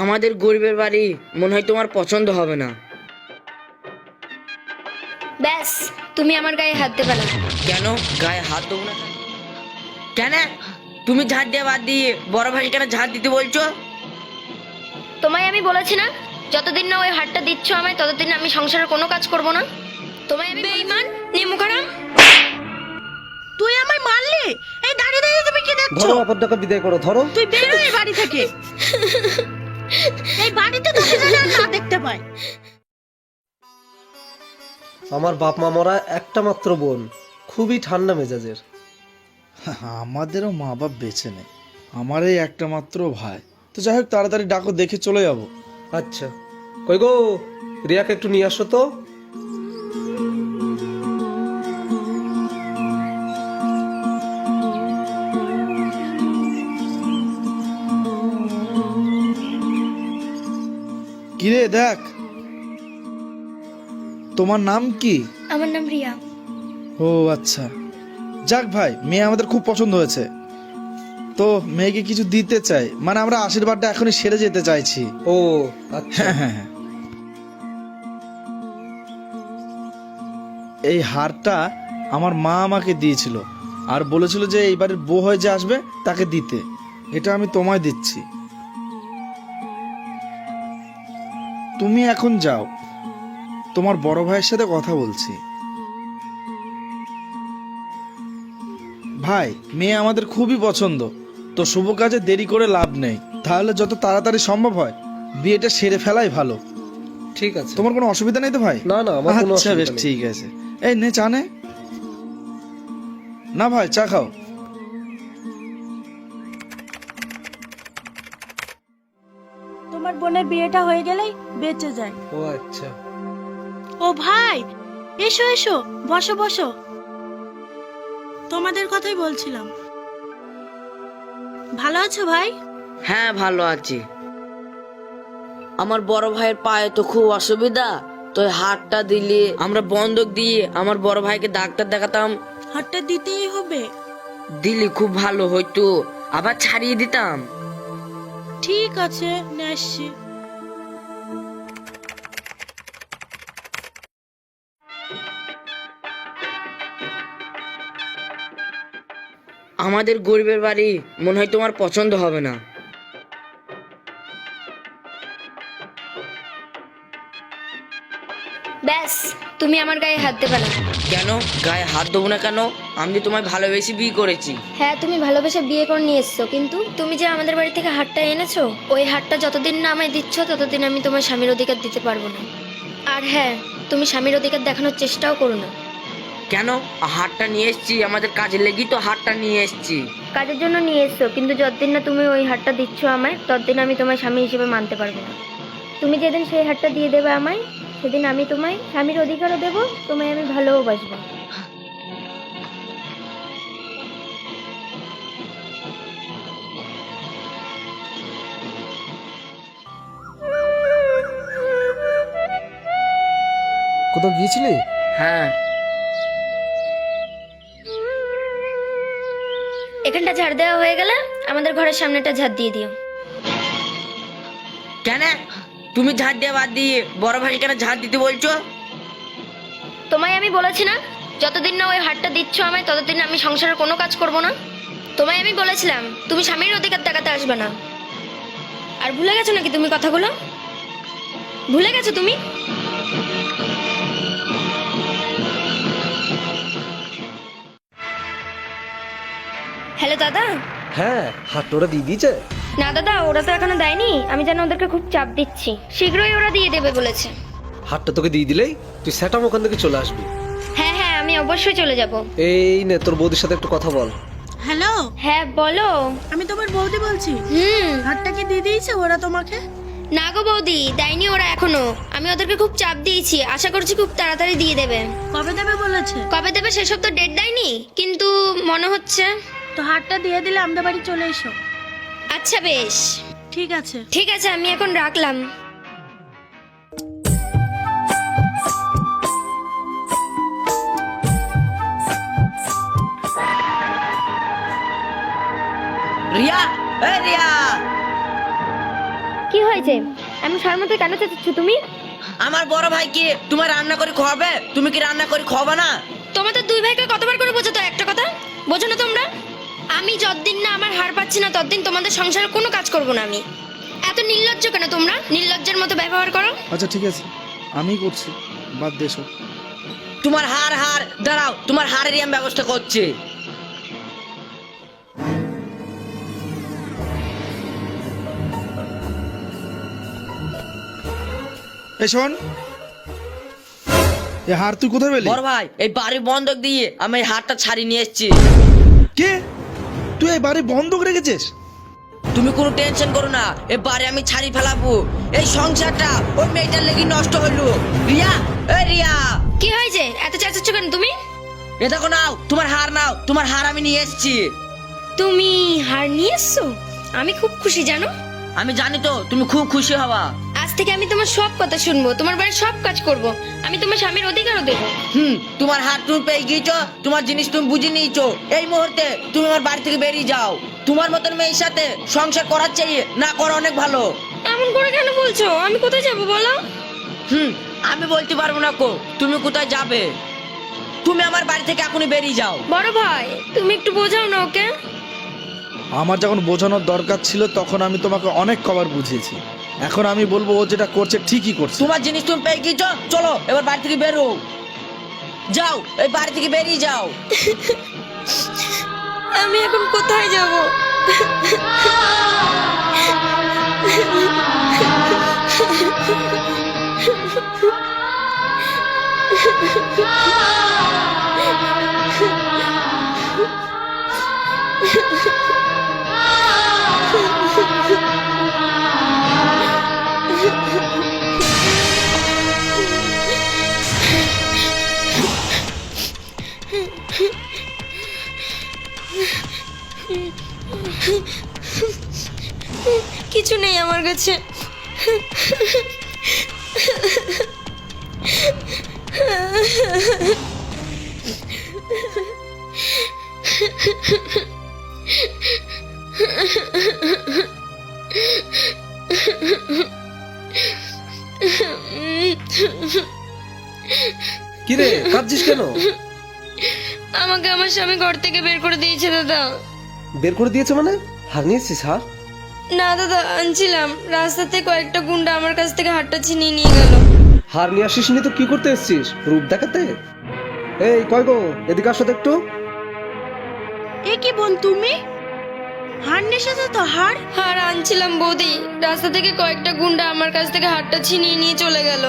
আমাদের গরিবের বাড়ি মনে হয় তোমার পছন্দ হবে না। ব্যাস, তুমি আমার গায়ে হাত দেবে না। কেন গায়ে হাত দেবো না? কেন তুমি ঝাড় দিয়ে বাদ দিয়ে বড় ভাই কেন ঝাড় দিতে বলছো? তোমায় আমি বলেছি না, যতদিন না ওই হাতটা দিচ্ছ আমায় ততদিন আমি সংসারের কোনো কাজ করব না। তোমায় আমি বেঈমান, নিমুখারাম। তুই আমায় মারলি? এই দাঁড়িয়ে দাঁড়িয়ে তুমি কি দেখছো? ধরো আপদটাকে বিদায় করো, ধরো। তুই বের হয়ে এই বাড়ি থেকে। এই বাড়িতে তোকে যেন আর না দেখতে পাই। আমার বাপ মা মরা একটা মাত্র বোন, খুবই ঠান্ডা মেজাজের। আমাদেরও মা বাপ বেঁচে নেই, আমার এই একটা মাত্র ভাই। তো যাই হোক, তাড়াতাড়ি ডাকো, দেখে চলে যাবো। আচ্ছা, কই গো, রিয়াকে একটু নিয়ে আসো তো। কিরে দেখ, তোমার নাম কি? আমার নাম রিয়া। ও আচ্ছা, যাক ভাই, মেয়ে আমাদের খুব পছন্দ হয়েছে। তো মেয়েকে কিছু দিতে চাই, মানে আমরা আশীর্বাদটা এখনই সেরে যেতে চাইছি। ও আচ্ছা, হ্যাঁ। এই হারটা আমার মা আমাকে দিয়েছিল, আর বলেছিল যে এইবারের বউ হয়ে যে আসবে তাকে দিতে। এটা আমি তোমায় দিচ্ছি, তুমি এখন যাও, তোমার বড় ভাইয়ের সাথে কথা বলছি। ভাই, মেয়ে আমাদের খুবই পছন্দ, তো শুভ কাজে দেরি করে লাভ নেই। তাহলে যত তাড়াতাড়ি সম্ভব হয় বিয়েটা সেরে ফেলাই ভালো। ঠিক আছে। তোমার কোনো অসুবিধা নেই তো ভাই? না না, আমার কোনো আচ্ছা, বেশ অসুবিধা নেই। ঠিক আছে। এই নে চা নে। না ভাই, চা খাও। তোমার বোনের বিয়েটা হয়ে গেলেই বেঁচে যায়। ও আচ্ছা, ও ভাই, এসো এসো, বসো বসো। তোমাদের কথাই বলছিলাম। ভালো আছো ভাই? হ্যাঁ ভালো আছি। আমার বড় ভাইয়ের পায়ে তো খুব অসুবিধা, তো এই হাতটা দিলে আমরা বন্ধক দিয়ে আমার বড় ভাইকে ডাক্তার দেখাতাম। হাতটা দিতেই হবে। দিলে খুব ভালো হইতো, আবার ছাড়িয়ে দিতাম। ঠিক আছে, নিয়ে আসছি। আমাদের গরিবের বাড়ি মনে হয় তোমার পছন্দ হবে না। ব্যাস, তুমি আমার গায়ে হাত দেবে না। কেন গায়ে হাত দেবো না কেন? আমি তো তোমায় ভালোবেসে বিয়ে করেছি। হ্যাঁ, তুমি ভালোবেসে বিয়ে করে নিয়ে এসছো, কিন্তু তুমি যে আমাদের বাড়ি থেকে হাতটা এনেছো, ওই হাতটা যতদিন না আমায় দিচ্ছ ততদিন আমি তোমার স্বামীর অধিকার দিতে পারবো না। আর হ্যাঁ, তুমি স্বামীর অধিকার দেখানোর চেষ্টাও করো না। কেন? হাতটা নিয়ে এসছি আমাদের কাজে লেগেই তো হাতটা নিয়ে এসছি। কাজের জন্য নিয়ে এসছো, কিন্তু যতদিন না তুমি ওই হাতটা দিচ্ছ আমায় ততদিন আমি তোমার স্বামী হিসেবে মানতে পারবো না। তুমি যেদিন সেই হাতটা দিয়ে দেবে আমায়, সেদিন আমি তোমায় স্বামীর অধিকারও দেবো, তোমায় আমি ভালোবাসবো। কোথাও গিয়েছিলি? হ্যাঁ, এখানটা ঝাড় দেওয়া হয়ে গেলে আমাদের ঘরের সামনেটা ঝাড় দিয়ে দিও। কেন তুমি ঝাড় দিয়ে বাদ দিয়ে বড় ভাই কেন ঝাড় দিতে বলছো? তোমায় আমি বলেছি না, যতদিন না ওই হাতটা দিচ্ছ আমায় ততদিন আমি সংসারের কোনো কাজ করব না। তোমায় আমি বলেছিলাম তুমি স্বামীর অধিকার দেখাতে আসবে না। আর ভুলে গেছো নাকি তুমি কথাগুলো? ভুলে গেছো তুমি? হ্যালো দাদা। হ্যাঁ, হাতটা ওরা দিয়ে দিয়েছে। না দাদা, ওরা তো এখনো দেয়নি, আমি যেন ওদেরকে খুব চাপ দিচ্ছি, শীঘ্রই ওরা দিয়ে দেবে বলেছে। হাতটা তোকে দিয়ে দিলেই তুই সেটাম ওখান থেকে চলে আসবি। হ্যাঁ হ্যাঁ, আমি অবশ্যই চলে যাব। এই নে, তোর বৌদির সাথে একটু কথা বল। হ্যালো, হ্যাঁ বলো। আমি তোমার বৌদি বলছি। হাতটা কি দিয়ে দিয়েছে ওরা তোমাকে? না গো বৌদি, দেয়নি ওরা এখনো। আমি ওদেরকে খুব চাপ দিয়েছি, আশা করছি খুব তাড়াতাড়ি দিয়ে দেবে। কবে দেবে বলেছে? কবে দেবে সেসব তো ডেট দেয়নি, কিন্তু মনে হচ্ছে। তো হাতটা দিয়ে দিলে আমাদের বাড়ি চলে এসো। আচ্ছা বেশ, ঠিক আছে। ঠিক আছে, আমি এখন রাখলাম। রিয়া, এ রিয়া, কি হয়েছে? আমি শর্মাতে কেন চাচ্ছ তুমি? আমার বড় ভাই কি তোমার রান্না করে খাওয়াবে? তুমি কি রান্না করে খাওয়াবে না? তোমাদের দুই ভাইকে কতবার করে বোঝাতো একটা কথা? বোঝো না তোমরা? আমি যতদিন না আমার হার পাচ্ছি না ততদিন তোমাদের সংসারে কোনো কাজ করব না আমি। এত নির্লজ্জ কেন তোমরা? নির্লজ্জের মতো ব্যবহার করো। আচ্ছা ঠিক আছে, আমি করছি, বাদ দিয়ে এসো। তোমার হার দাঁড়াও, তোমার হারেরই আমি ব্যবস্থা করছি। এই শোন, এ হার তুই কোথায় পেলি? বড় ভাই এই বাড়ি বন্ধক দিয়ে আমি এই হারটা ছাড়িয়ে নিয়ে এসেছি। কে? তুই এই বাড়ি বন্ধক রেখেছিস? তুমি কোনো টেনশন করো না, এই বাড়ি আমি ছাড়ি ফেলাবো। এই সংসারটা ওই মেয়েটার লেগে নষ্ট হইলো। রিয়া, এই রিয়া, কি হয়েছে? এত চেঁচাচ্ছ কেন তুমি? এ দেখো নাও, তোমার হার নাও, তোমার হার আমি নিয়ে এসেছি। তুমি হার নিয়ে এসছো? আমি খুব খুশি জানো। আমি জানি তো তুমি খুব খুশি হবা। আজ থেকে আমি তোমার সব কথা শুনবো, তোমার বাড়ির সব কাজ করব। আমি তোমার স্বামীর অধিকারও দেবো। তোমার হাত তুমি পেয়ে গিয়েছো, তোমার জিনিস তুমি বুঝে নিয়েছো। এই মুহূর্তে তুমি আমার বাড়ি থেকে বেরিয়ে যাও। তোমার মতন মেয়ের সাথে সংসার করার চাইয়ে না করা অনেক ভালো। এমন করে কেন বলছো? আমি কোথায় যাবো বলো? আমি বলতে পারবো না কো তুমি কোথায় যাবে। তুমি আমার বাড়ি থেকে এখনই বেরিয়ে যাও। বড় ভাই তুমি একটু বোঝাও না ওকে। আমার যখন বোঝানোর দরকার ছিল তখন আমি তোমাকে অনেক কবার বুঝিয়েছি। এখন আমি বলবো ও যেটা করছে ঠিকই করছে। তোমার জিনিস তুমি পেয়ে গিয়েছো, চলো এবার বাড়ি থেকে বেরো। যাও, এই বাড়ি থেকে বেরিয়ে যাও। আমি এখন কোথায় যাব? কিছু নেই আমার কাছে। কিরে কাঁদছিস কেন? আমাকে আমার স্বামী ঘর থেকে বের করে দিয়েছে দাদা। বের করে দিয়েছে মানে? হার নিয়েছিস হার? না দাদা, আনছিলাম, রাস্তাতে কয়েকটা গুন্ডা আমার কাছ থেকে হাতটা ছিনিয়ে নিয়ে গেল। হার নিয়ে আসিস নি তো কি করতে এসেছিস? রূপ দেখাতে? এই কয় গো, এদিকে আসো তো একটু। এ কি বোন তুমি? হার নেশাতে তো হার। হার আনছিলাম বৌদি, রাস্তা থেকে কয়েকটা গুন্ডা আমার কাছ থেকে হাতটা ছিনিয়ে নিয়ে চলে গেল।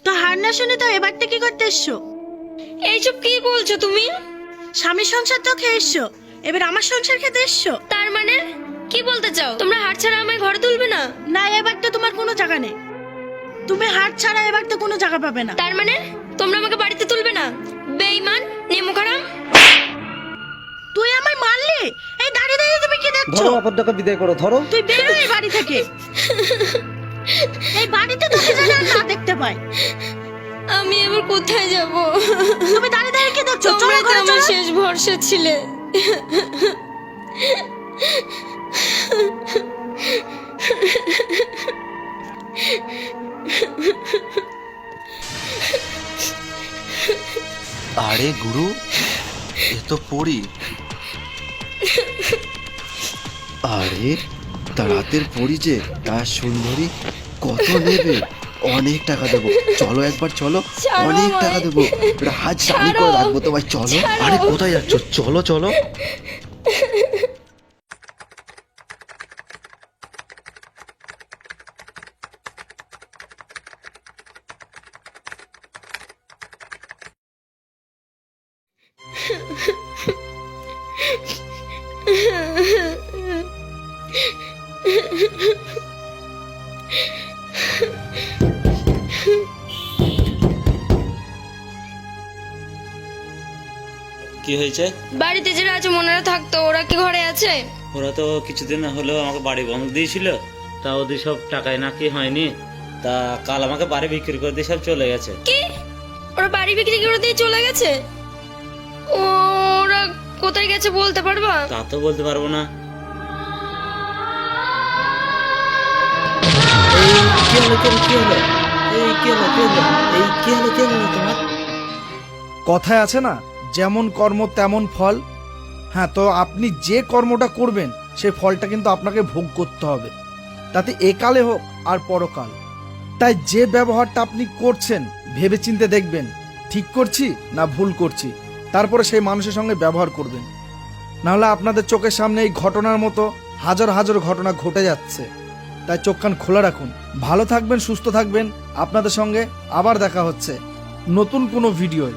তো হার না শুনে তো এবার থেকে কি করতে এসছো? এইসব কি বলছো তুমি? স্বামীর সংসার তো খেয়ে এসছো, এবার আমার সংসার খেতে এসছো? তার মানে কি বলতে চাও? তোমরা হাট ছাড়া আমায় ঘরে তুলবে না? না, এবার তো তোমার কোনো জায়গা নেই। তুমি হাট ছাড়া এবার তো কোনো জায়গা পাবে না। তার মানে তোমরা আমাকে বাড়িতে তুলবে না? বেঈমান, নেমুখারাম। তুই আমায় মারলি? এই দাঁড়িয়ে দাঁড়িয়ে তুমি কি দেখছো? ধরো অপরটাকে বিদায় করো, ধরো। তুই বেরো এই বাড়ি থেকে। এই বাড়িতে তোকে যেন আর না দেখতে পাই। আমি এবার কোথায় যাব? তুমি দাঁড়িয়ে দাঁড়িয়ে কি দেখছো? চলো তোমরা তো ঘরে আমার চলো। শেষ ভরসা ছিলে। আরে গুরু, এ তো পড়ি। আরে তা রাতের পড়ি যে তার সুন্দরী, কত নেবে? অনেক টাকা দেবো, চলো একবার চলো। ছাড়ো অনেক আমায়। টাকা দেবো, হাত সামনে করে রাখবো তোমায়, চলো। ছাড়ো। আরে কোথায় যাচ্ছ? চলো চলো। কি হয়েছে? বাড়িতে যারা আছে মনেরা থাকতো, ওরা কি ঘরে আছে? ওরা তো কিছুদিন হলেও আমাকে বাড়ি বন্ধক দিয়েছিল, তা ওদের সব টাকায় নাকি হয়নি, তা কাল আমাকে বাড়ি বিক্রি করে দিয়ে সব চলে গেছে। কি? ওরা বাড়ি বিক্রি করে দিয়ে চলে গেছে? ওরা কোথায় গেছে বলতে পারবা? তা তো বলতে পারবো না। কি হলো কি হলো এই কি হলো এই কি হলো তোমার? কথায় আছে না, যেমন কর্ম তেমন ফল। হ্যাঁ, তো আপনি যে কর্মটা করবেন সেই ফলটা কিন্তু আপনাকে ভোগ করতে হবে, তাতে একালে হোক আর পরকাল। তাই যে ব্যবহারটা আপনি করছেন ভেবেচিন্তে দেখবেন ঠিক করছি না ভুল করছি, তারপরে সেই মানুষের সঙ্গে ব্যবহার করবেন। নাহলে আপনাদের চোখের সামনে এই ঘটনার মতো হাজার হাজার ঘটনা ঘটে যাচ্ছে। তাই চোখ কান খোলা রাখুন। ভালো থাকবেন, সুস্থ থাকবেন। আপনাদের সঙ্গে আবার দেখা হচ্ছে নতুন কোনো ভিডিওয়।